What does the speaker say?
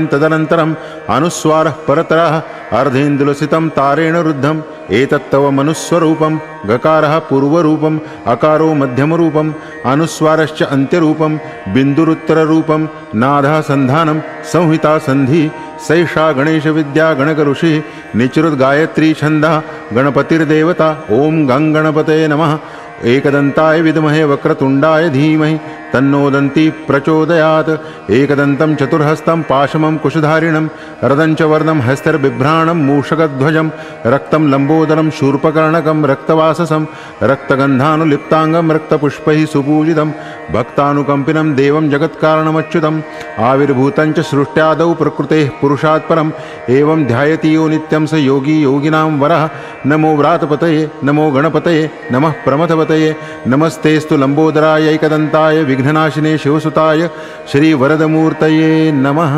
तदनन्तरम् अनुस्वारः परतरः अर्धेन्दुलसितं तारेण रुद्धम् एतत्तव मनुस्वरूपं गकारः पूर्वरूपम् अकारो मध्यमरूपम् अनुस्वारश्च अन्त्यरूपं बिन्दुरुत्तररूपं नादः सन्धानं संहिता सन्धि सैषा गणेशविद्या गणकऋषिः निचृद्गायत्री छन्दः गणपतिर्देवता ॐ गङ्गणपतये नमः। एकदन्ताय विद्महे वक्रतुण्डाय धीमहि तन्नो दन्ती प्रचोदयात्। एकदन्तं चतुर्हस्तं पाशमं कुशधारिणं रदं च वर्णं हस्तैर्बिभ्राणं मूषकध्वजं रक्तं लम्बोदरं शूर्पकर्णकं रक्तवाससं रक्तगन्धानुलिप्ताङ्गं रक्तपुष्पैः सुपूजितं भक्तानुकम्पिनं देवं जगत्कारणमच्युतम् आविर्भूतं च सृष्ट्यादौ प्रकृतेः पुरुषात् परम् एवं ध्यायति यो नित्यं स योगी योगिनां वरः। नमो व्रातपतये नमो गणपतये नमः प्रमथपतये नमस्तेस्तु लम्बोदराय एकदन्ताय विघ्ननाशिने शिवसुताय श्रीवरदमूर्तये नमः।